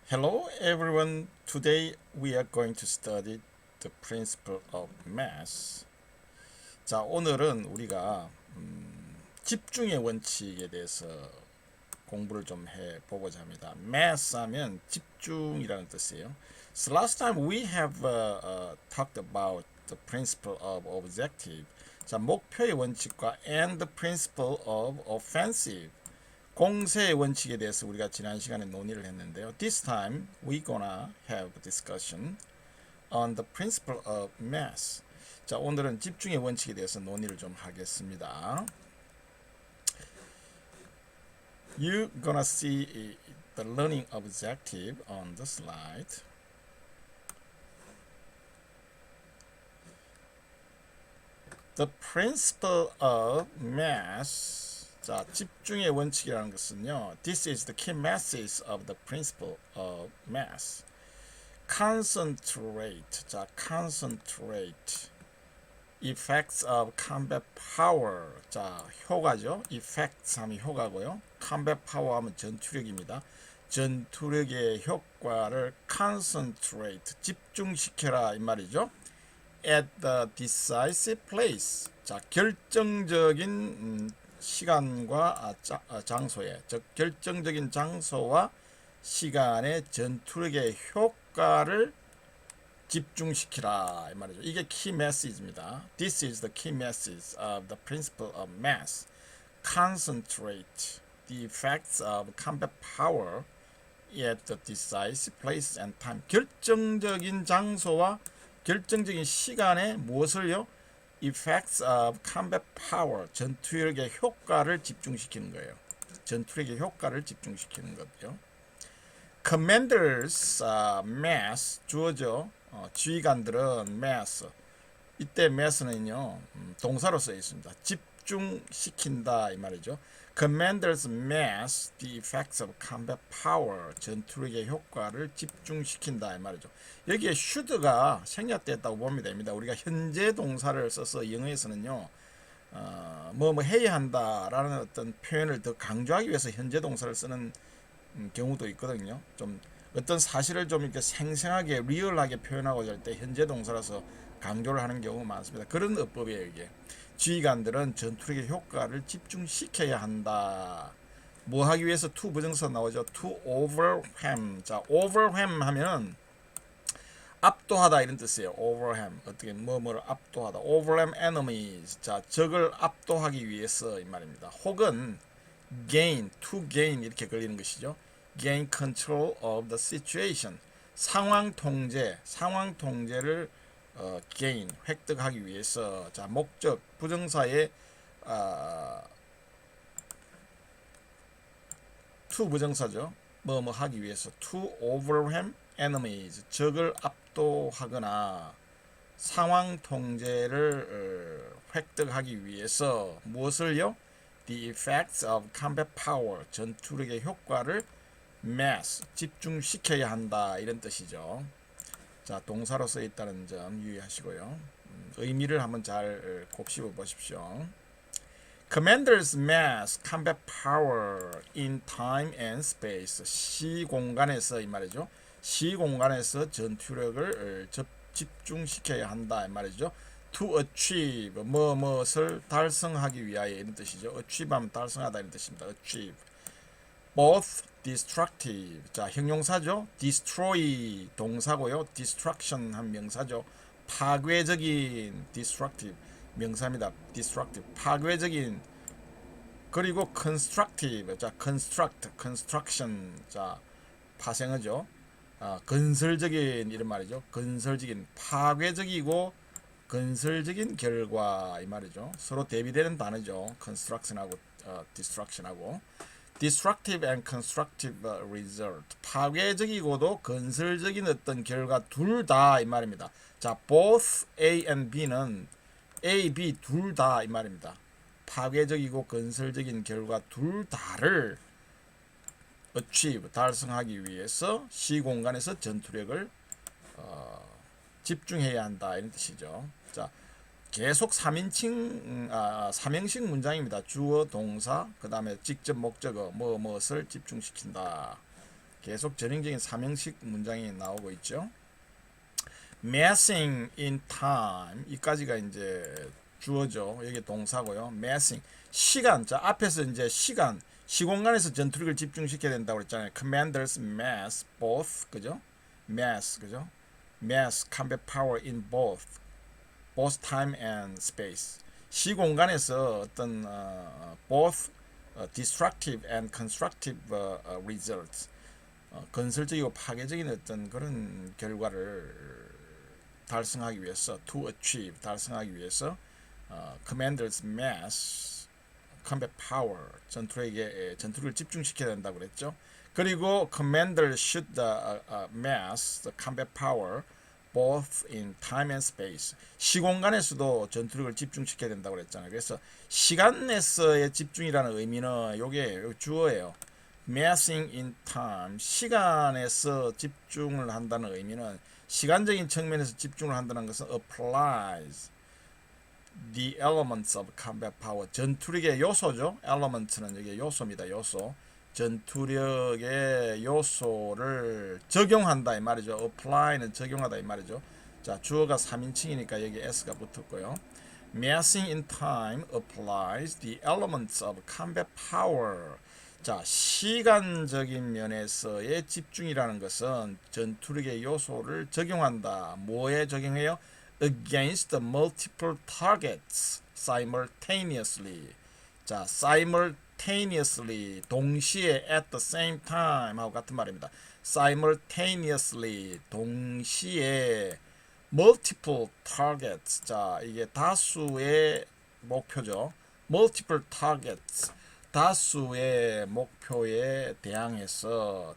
Hello everyone. Today we are going to study the principle of mass. 자, 오늘은 우리가 집중의 원칙에 대해서 공부를 좀 해보고자 합니다. mass 하면 집중이라는 뜻이에요. So last time we have talked about the principle of objective. 자, 목표의 원칙과 and the principle of offensive. 공세의 원칙에 대해서 우리가 지난 시간에 논의를 했는데요. This time we gonna have a discussion on the principle of mass. 자, 오늘은 집중의 원칙에 대해서 논의를 좀 하겠습니다. You gonna see the learning objective on the slide. The principle of mass. 자, 집중의 원칙이라는 것은요. This is the key message of the principle of mass. Concentrate. 자, concentrate. Effects of combat power. 자, 효과죠. Effects 하면 효과고요. Combat power 하면 전투력입니다. 전투력의 효과를 concentrate. 집중시켜라 이 말이죠. At the decisive place. 자, 결정적인 시간과 장소에, 즉 결정적인 장소와 시간의 전투력의 효과를 집중시키라 이 말이죠. 이게 key message입니다. This is the key message of the principle of mass. Concentrate the effects of combat power at the decisive place and time. 결정적인 장소와 결정적인 시간에 무엇을요? Effects of combat power, 전투력의 효과를 집중시키는 거예요. 전투력의 효과를 집중시키는 거죠. Commanders, mass, 주어죠. 지휘관들은 mass. 이때 mass는요, 동사로 쓰여 있습니다. 집중시킨다 이 말이죠. Commanders mass the effects of combat power. 전투력의 효과를 집중시킨다 이 말이죠. 여기에 should가 생략됐다고 보면 됩니다. 우리가 현재 동사를 써서 영어에서는요, 뭐 해야 한다라는 어떤 표현을 더 강조하기 위해서 현재 동사를 쓰는 경우도 있거든요. 좀 어떤 사실을 좀 이렇게 생생하게 리얼하게 표현하고자 할 때 현재 동사라서 강조를 하는 경우가 많습니다. 그런 어법이에요 이게. 지휘관들은 전투력의 효과를 집중시켜야 한다. 뭐 하기 위해서 to 부정사 나오죠. to overwhelm. 자, overwhelm 하면 압도하다 이런 뜻이에요. overwhelm. 어떻게 뭐뭐를 압도하다. overwhelm enemies. 자, 적을 압도하기 위해서 이 말입니다. 혹은 gain, to gain 이렇게 걸리는 것이죠. gain control of the situation. 상황 통제를 gain, 획득하기 위해서. 자, 목적, 부정사의 to 부정사죠. 뭐뭐 하기 위해서. to overwhelm enemies. 적을 압도하거나 상황 통제를 획득하기 위해서 무엇을요? The effects of combat power. 전투력의 효과를 mass, 집중시켜야 한다 이런 뜻이죠. 자, 동사로 쓰여 있다는 점 유의하시고요. 의미를 한번 잘 곱씹어 보십시오. Commanders mass combat power in time and space. 시공간에서 이 말이죠. 시공간에서 전투력을 집중시켜야 한다 이 말이죠. To achieve, 무엇을 달성하기 위하여 이런 뜻이죠. achieve 하면 달성하다 이런 뜻입니다. achieve. both destructive. 자, 형용사죠. destroy 동사고요. destruction 한 명사죠. 파괴적인 destructive 명사입니다. destructive 파괴적인. 그리고 constructive. 자, construction. 자, 파생어죠. 건설적인 이런 말이죠. 건설적인 파괴적이고 건설적인 결과 이 말이죠. 서로 대비되는 단어죠. construction하고 destruction하고. destructive and constructive result. 파괴적이고도 건설적인 어떤 결과 둘 다 이 말입니다. 자, both A and B는 A, B 둘 다 이 말입니다. 파괴적이고 건설적인 결과 둘 다를 achieve 달성하기 위해서 시공간에서 전투력을 집중해야 한다 이런 뜻이죠. 자, 계속 3형식 문장입니다. 주어, 동사, 그 다음에 직접 목적어, 무엇을 집중시킨다. 계속 전형적인 삼형식 문장이 나오고 있죠. messing in time 이까지가 이제 주어죠. 여기 동사고요. messing 시간. 자, 앞에서 이제 시공간에서 전투력을 집중시켜야 된다고 그랬잖아요. commanders mass both 그죠? mass 그죠? mass combat power in both time and space. 시공간에서 어떤 both destructive and constructive results 건설적이고 파괴적인 어떤 그런 결과를 달성하기 위해서 to achieve 달성하기 위해서 commanders mass combat power 전투를 집중시켜야 된다고 그랬죠. 그리고 commander should mass the combat power both in time and space 시공간에서도 전투력을 집중시켜야 된다고 그랬잖아요. 그래서 시간에서의 집중이라는 의미는 요게 주어예요. massing in time 시간에서 집중을 한다는 의미는 시간적인 측면에서 집중을 한다는 것은 applies the elements of combat power 전투력의 요소죠. element는 여기 요소입니다. 요소 전투력의 요소를 적용한다 이 말이죠. apply는 적용하다 이 말이죠. 자, 주어가 3인칭이니까 여기 s가 붙었고요. massing in time applies the elements of combat power 자, 시간적인 면에서의 집중이라는 것은 전투력의 요소를 적용한다. 뭐에 적용해요? Against multiple targets simultaneously. 자, simultaneously 동시에 at the same time 하고 같은 말입니다. simultaneously 동시에 multiple targets. 자, 이게 다수의 목표죠. multiple targets. 다수의 목표에 대해서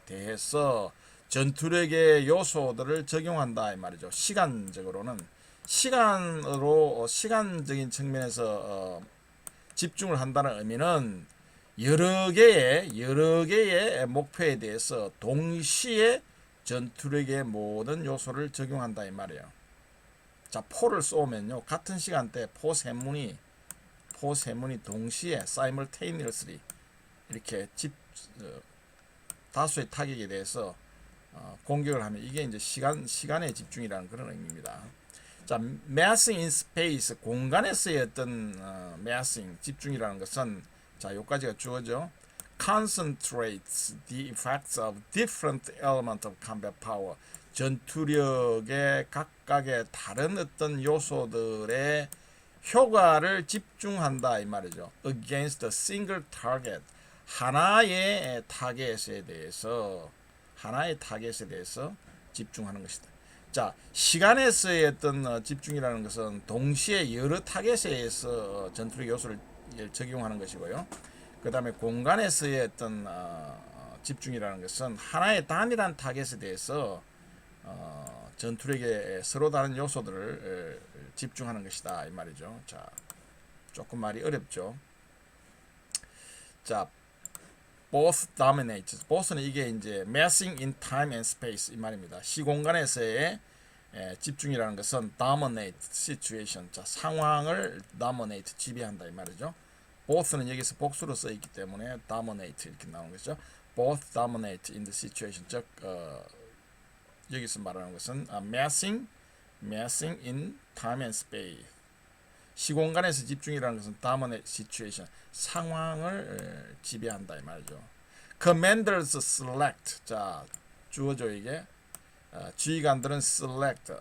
전투력의 요소들을 적용한다 이 말이죠. 시간적으로는 시간적인 측면에서 집중을 한다는 의미는 여러 개의 목표에 대해서 동시에 전투력의 모든 요소를 적용한다 이 말이에요. 자, 포를 쏘면요 같은 시간대 포 세문이 동시에 simultaneously 이렇게 다수의 타격에 대해서 공격을 하면 이게 이제 시간의 집중이라는 그런 의미입니다. 자, massing in space 공간에서의 어떤 massing 집중이라는 것은 자, 요까지가 주어죠. concentrates the effects of different elements of combat power 전투력의 각각의 다른 어떤 요소들의 효과를 집중한다 이 말이죠. against a single target 하나의 타겟에 대해서 집중하는 것이다. 자, 시간에서의 어떤 집중이라는 것은 동시에 여러 타겟에 의해서 전투력 요소를 적용하는 것이고요. 그 다음에 공간에서의 어떤 집중이라는 것은 하나의 단일한 타겟에 대해서 전투력의 서로 다른 요소들을 집중하는 것이다 이 말이죠. 자, 조금 말이 어렵죠. 자, both dominates. both는 이게 이제 massing in time and space 이 말입니다. 시공간에서의 집중이라는 것은 dominate situation. 자, 상황을 dominate 지배한다 이 말이죠. both는 여기서 복수로 써 있기 때문에 dominate 이렇게 나오는 것이죠. both dominate in the situation. 즉 여기서 말하는 것은 massing in time and space. 시공간에서 집중이라는 것은 dominate situation. 상황을 지배한다 이 말이죠. commanders select. 자, 주어져 이게 지휘관들은 select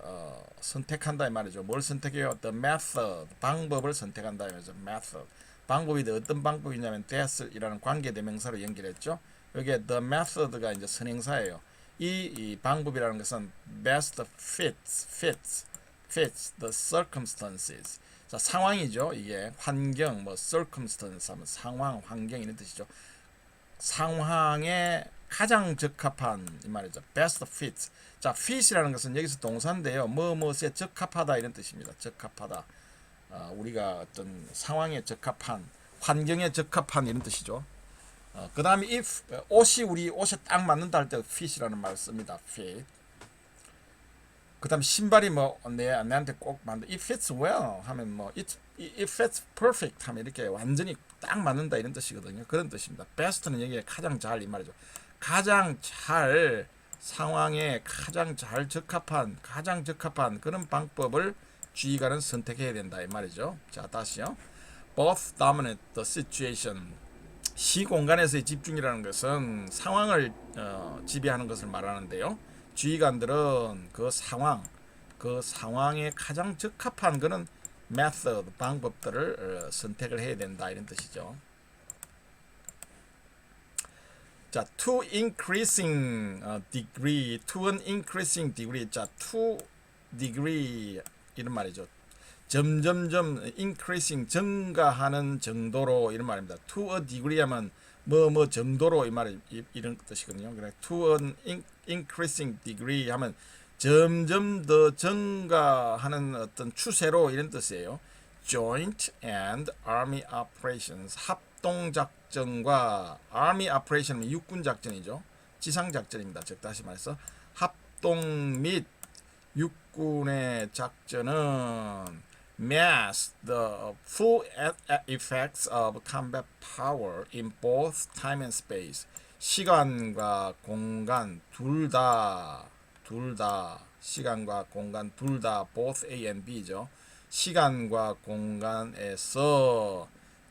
선택한다 이 말이죠. 뭘 선택해요? the method 방법을 선택한다 이 말이죠. method 방법이 어떤 방법이냐면 that이라는 관계대명사로 연결했죠. 여기에 the method가 이제 선행사예요. 이 방법이라는 것은 best fits the circumstances. 자, 상황이죠. 이게 환경, circumstance 하면 상황, 환경 이런 뜻이죠. 상황에 가장 적합한 이 말이죠. best fit. 자, fit이라는 것은 여기서 동사인데요. 무엇에 적합하다 이런 뜻입니다. 적합하다. 우리가 어떤 상황에 적합한, 환경에 적합한 이런 뜻이죠. 그 다음에 if 우리 옷에 딱 맞는다 할 때 fit이라는 말을 씁니다. fit. 그 다음에 신발이 내한테 꼭 맞는다. It fits well 하면 it fits perfect 하면 이렇게 완전히 딱 맞는다 이런 뜻이거든요. 그런 뜻입니다. best는 여기에 가장 잘 이 말이죠. 가장 잘 상황에 가장 적합한 그런 방법을 지휘관은 선택해야 된다 이 말이죠. 자, 다시요. Both dominate the situation. 시공간에서의 집중이라는 것은 상황을 지배하는 것을 말하는데요. 지휘관들은 그 상황에 가장 적합한 그런 method, 방법들을 선택을 해야 된다 이런 뜻이죠. 자, to increasing degree, to an increasing degree. 자, to degree 이런 말이죠. 점점점 increasing 증가하는 정도로 이런 말입니다. to a degree 하면 뭐 정도로 이 말이 이런 뜻이거든요. 그래 to an increasing degree 하면 점점 더 증가하는 어떤 추세로 이런 뜻이에요. Joint and Army Operations 합동 작전과 Army Operation은 육군 작전이죠. 지상 작전입니다. 즉 다시 말해서 합동 및 육군의 작전은 mask the full effects of combat power in both time and space. 시간과 공간 둘 다 시간과 공간 둘 다 both A and B죠. 시간과 공간에서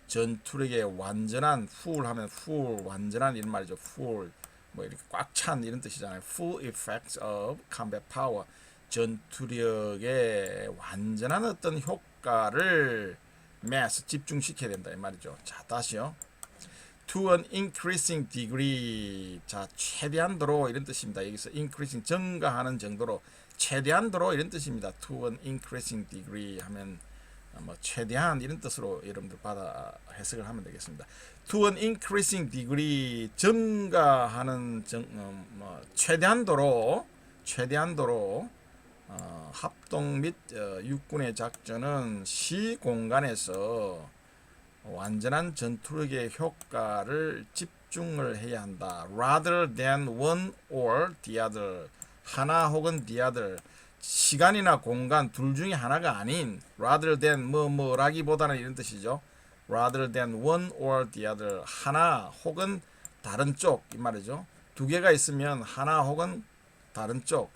전투력의 완전한 full 하면 full 완전한 이런 말이죠. full 뭐 이렇게 꽉 찬 이런 뜻이잖아요. full effects of combat power. 전투력의 완전한 어떤 효과를 mass 집중시켜야 된다 이 말이죠. 자, 다시요. To an increasing degree. 자, 최대한도로 이런 뜻입니다. 여기서 increasing 증가하는 정도로 최대한도로 이런 뜻입니다. To an increasing degree 하면 뭐 최대한 이런 뜻으로 여러분들 받아 해석을 하면 되겠습니다. To an increasing degree 증가하는 최대한도로 합동 및 육군의 작전은 시공간에서 완전한 전투력의 효과를 집중을 해야 한다. Rather than one or the other. 하나 혹은 the other. 시간이나 공간 둘 중에 하나가 아닌 rather than 뭐라기보다는 이런 뜻이죠. Rather than one or the other. 하나 혹은 다른 쪽 이 말이죠. 두 개가 있으면 하나 혹은 다른 쪽.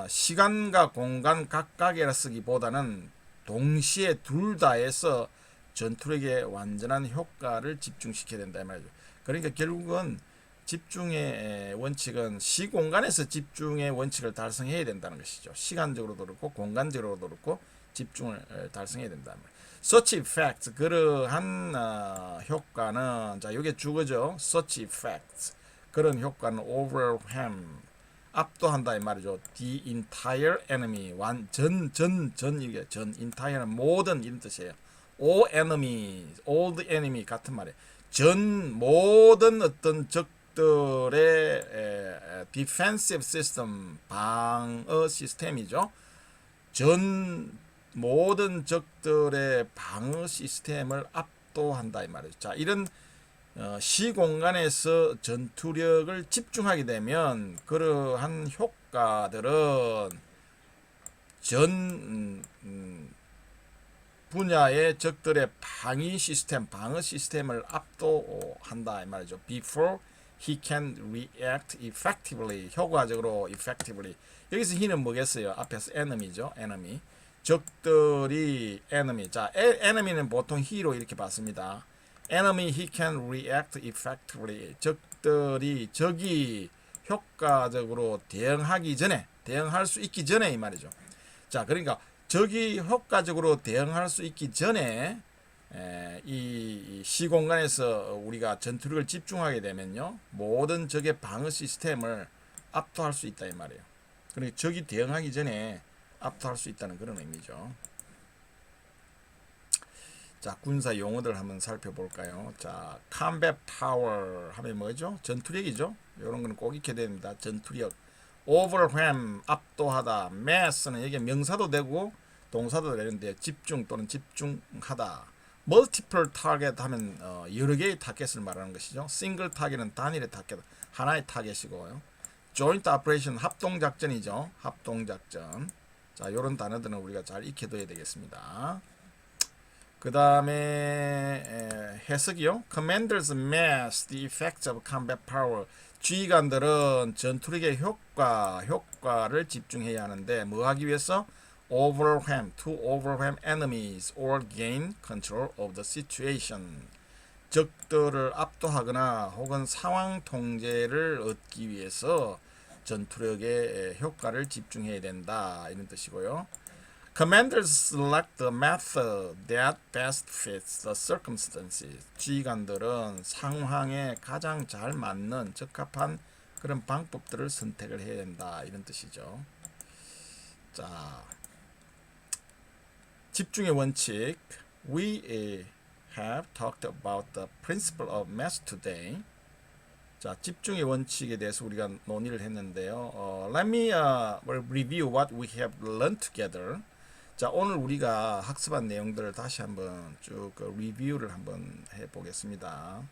시간과 공간 각각이라 쓰기보다는 동시에 둘 다에서 전투력의 완전한 효과를 집중시켜야 된다 이 말이죠. 그러니까 결국은 집중의 원칙은 시공간에서 집중의 원칙을 달성해야 된다는 것이죠. 시간적으로도 그렇고 공간적으로도 그렇고 집중을 달성해야 된다. Such effects 그러한 효과는 자 이게 주어죠. Such effects 그런 효과는 overwhelm 압도한다 이 말이죠. The entire enemy 이게 entire는 모든 이런 뜻이에요. all the enemy 같은 말이에요. 모든 어떤 적들의 defensive system 방어 시스템이죠. 모든 적들의 방어 시스템을 압도한다 이 말이죠. 자, 이런 시공간에서 전투력을 집중하게 되면 그러한 효과들은 전 분야의 적들의 방어 시스템을 압도한다 이 말이죠. Before he can react effectively. 효과적으로 effectively. 여기서 he는 뭐겠어요? 앞에서 enemy죠. enemy. 적들이 enemy. 자, enemy는 보통 he로 이렇게 봤습니다. enemy he can react effectively. 적이 효과적으로 대응할 수 있기 전에 이 말이죠. 자, 그러니까 적이 효과적으로 대응할 수 있기 전에 이 시공간에서 우리가 전투력을 집중하게 되면요, 모든 적의 방어 시스템을 압도할 수 있다 이 말이에요. 그러니까 적이 대응하기 전에 압도할 수 있다는 그런 의미죠. 자, 군사 용어들 한번 살펴볼까요? 자, combat power 하면 뭐죠? 전투력이죠. 이런 거는 꼭 익혀야 됩니다. 전투력. overwhelm 압도하다. mass는 여기 명사도 되고 동사도 되는데 집중 또는 집중하다. multiple target 하면 여러 개의 타겟을 말하는 것이죠. single target은 단일의 타겟, 하나의 타겟이고요. joint operation 합동 작전이죠. 합동 작전. 자, 이런 단어들은 우리가 잘 익혀둬야 되겠습니다. 그 다음에 해석이요. Commanders mask the effects of combat power. 지휘관들은 전투력의 효과를 집중해야 하는데 뭐 하기 위해서? Overwhelm, to overwhelm enemies or gain control of the situation. 적들을 압도하거나 혹은 상황 통제를 얻기 위해서 전투력의 효과를 집중해야 된다 이런 뜻이고요. Commanders select the method that best fits the circumstances. 지휘관들은 상황에 가장 잘 맞는 적합한 그런 방법들을 선택을 해야 된다 이런 뜻이죠. 자, 집중의 원칙. We have talked about the principle of mass today. 자, 집중의 원칙에 대해서 우리가 논의를 했는데요. Let me review what we have learned together. 자, 오늘 우리가 학습한 내용들을 다시 한번 쭉 리뷰를 한번 해보겠습니다.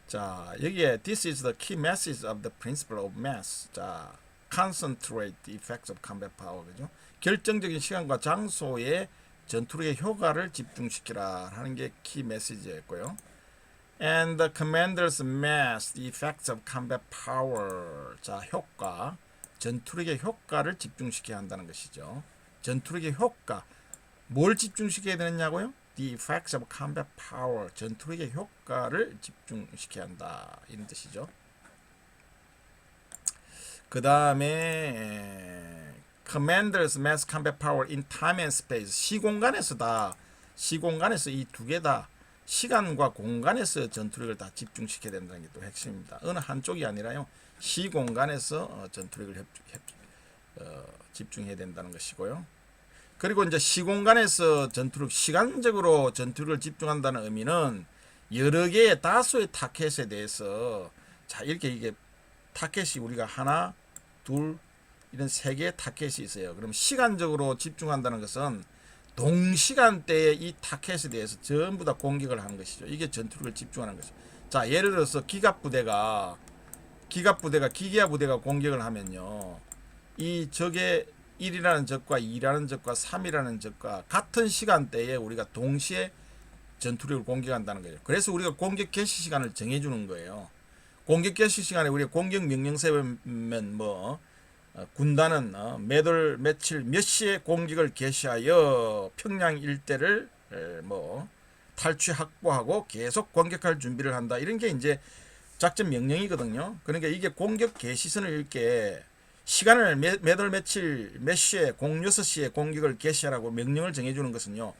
자, 여기에 This is the key message of the principle of mass. 자, concentrate the effects of combat power. 그죠? 결정적인 시간과 장소에 전투력의 효과를 집중시키라 하는 게 키 메시지였고요. And the commanders mask the effects of combat power. 자, 효과, 전투력의 효과를 집중시켜야 한다는 것이죠. 전투력의 효과, 뭘 집중시켜야 되느냐고요? The effects of combat power. 전투력의 효과를 집중시켜야 한다 이런 뜻이죠. 그 다음에 Commanders mask combat power in time and space. 시공간에서 이 두 개 다 시간과 공간에서 전투력을 다 집중시켜야 된다는 게 또 핵심입니다. 어느 한쪽이 아니라요. 시공간에서 전투력을 집중해야 된다는 것이고요. 그리고 이제 시공간에서 전투력, 시간적으로 전투력을 집중한다는 의미는 여러 개의 다수의 타켓에 대해서 자, 이게 타켓이 우리가 하나, 둘, 이런 세 개의 타켓이 있어요. 그럼 시간적으로 집중한다는 것은 동시간대에 이 타켓에 대해서 전부 다 공격을 하는 것이죠. 이게 전투력을 집중하는 것이죠. 자, 예를 들어서 기계화 부대가 공격을 하면요. 이 적의 1이라는 적과 2라는 적과 3이라는 적과 같은 시간대에 우리가 동시에 전투력을 공격한다는 거예요. 그래서 우리가 공격 개시 시간을 정해주는 거예요. 공격 개시 시간에 우리가 공격 명령 세우면 군단은 매달 며칠 몇 시에 공격을 개시하여 평양 일대를 탈취 확보하고 계속 공격할 준비를 한다. 이런 게 이제 작전 명령이거든요. 그러니까 이게 공격 개시선을 이렇게 시간을 매달 며칠 몇 시에 06시에 공격을 개시하라고 명령을 정해주는 것은요.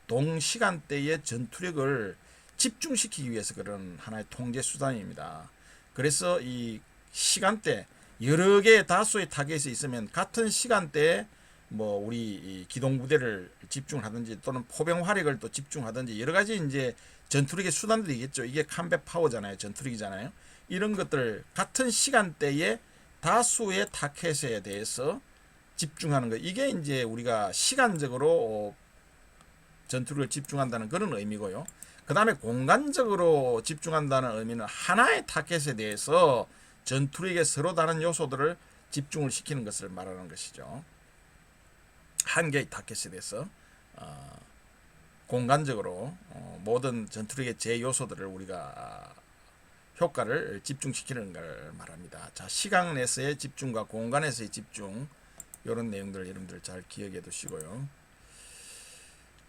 동시간대의 전투력을 집중시키기 위해서 그런 하나의 통제 수단입니다. 그래서 이 시간대 여러 개의 다수의 타겟이 있으면 같은 시간대에 우리 기동부대를 집중하든지 또는 포병 화력을 또 집중하든지 여러 가지 이제 전투력의 수단들이 있겠죠. 이게 컴뱃 파워잖아요. 전투력이잖아요. 이런 것들 같은 시간대에 다수의 타켓에 대해서 집중하는 것. 이게 이제 우리가 시간적으로 전투력을 집중한다는 그런 의미고요. 그 다음에 공간적으로 집중한다는 의미는 하나의 타켓에 대해서 전투력의 서로 다른 요소들을 집중을 시키는 것을 말하는 것이죠. 한 개의 타켓에 대해서 공간적으로 모든 전투력의 제 요소들을 우리가 효과를 집중시키는 걸 말합니다. 자, 시간에서의 집중과 공간에서의 집중 이런 내용들 여러분들 잘 기억해 두시고요.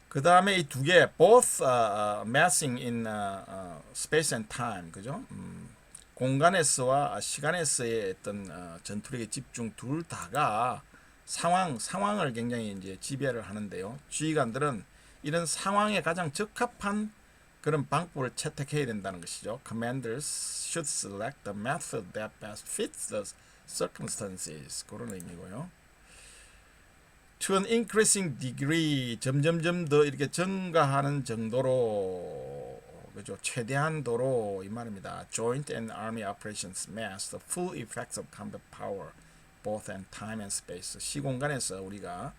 그 다음에 이 두 개 both massing in space and time, 그죠? 공간에서와 시간에서의 어떤 전투력의 집중 둘 다가 상황을 굉장히 이제 지배를 하는데요. 지휘관들은 이런 상황에 가장 적합한 그런 방법을 채택해야 된다는 것이죠. Commanders should select the method that best fits the circumstances. 그런 의미고요. To an increasing degree, 점점점 더 이렇게 증가하는 정도로, 그죠? 최대한도로 이 말입니다. Joint and Army operations mask the full effects of combat power, both in time and space. 시공간에서 우리가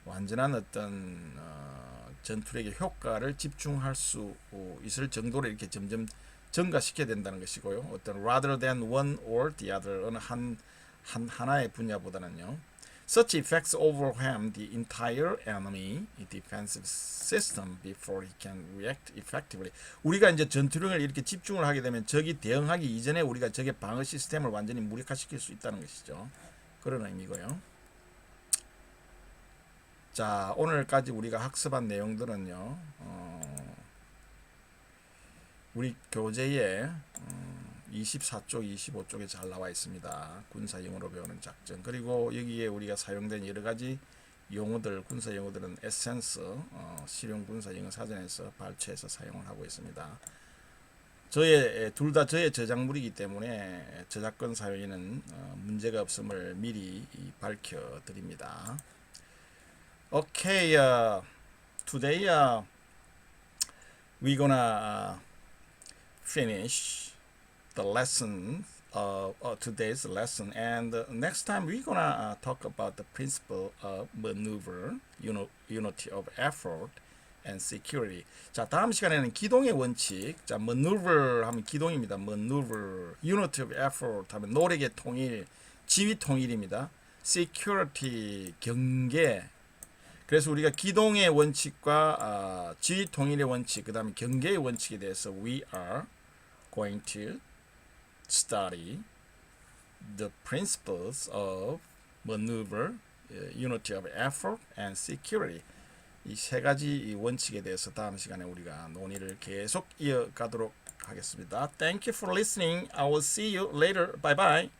완전한 어떤 전투력의 효과를 집중할 수 있을 정도로 이렇게 점점 증가시켜야 된다는 것이고요. 어떤 rather than one or the other, 어느 하나의 분야보다는요. Such effects overwhelm the entire enemy defensive system before he can react effectively. 우리가 이제 전투력을 이렇게 집중을 하게 되면 적이 대응하기 이전에 우리가 적의 방어 시스템을 완전히 무력화시킬 수 있다는 것이죠. 그런 의미고요. 자, 오늘까지 우리가 학습한 내용들은요. 우리 교재에 24쪽, 25쪽에 잘 나와 있습니다. 군사 용어로 배우는 작전. 그리고 여기에 우리가 사용된 여러 가지 용어들, 군사 용어들은 에센스, 실용 군사 영어 사전에서 발췌해서 사용을 하고 있습니다. 둘 다 저의 저작물이기 때문에 저작권 사용에는 문제가 없음을 미리 밝혀 드립니다. Okay, today we're gonna finish the lesson today's lesson, and next time we're gonna talk about the principle of maneuver, unity of effort, and security. 자, 다음 시간에는 기동의 원칙. 자, maneuver 하면 기동입니다. maneuver, unity of effort 하면 노력의 통일, 지휘 통일입니다. security, 경계. 그래서 우리가 기동의 원칙과 지휘 통일의 원칙, 그 다음에 경계의 원칙에 대해서 we are going to study the principles of maneuver, unity of effort, and security. 이 세 가지 원칙에 대해서 다음 시간에 우리가 논의를 계속 이어가도록 하겠습니다. Thank you for listening. I will see you later. Bye bye.